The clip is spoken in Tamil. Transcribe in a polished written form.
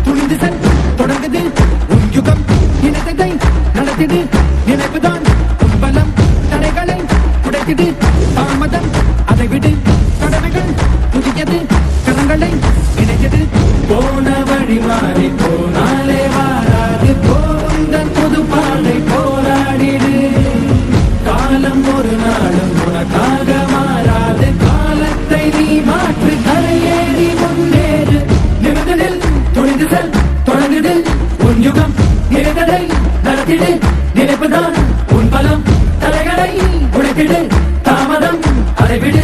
துணிந்து செல் தொடங்குது உன் யுகம் இனத்தை நடத்திடு நினைப்புதான் உன் பலம் தடைகளை உடைத்திடு தாமதம் அதை விடு கடமைகள் புதியது கரங்களை இணைத்தது போன வழி மாறி போனாலே வாராது போந்தன் புது பாதை போராடிடு காலம் ஒரு நாளும் உனக்காக மாறாது காலத்தை நீ மாற்று கரையேறி முன்னேறு நிமிடத்தில் துணிந்து செல் தொடங்குது உன் யுகம் நினைத்ததை நடத்திடு நினைப்புதான் உன் பலம் தலைகளை உடைத்திடு தாமதம் அதை விடு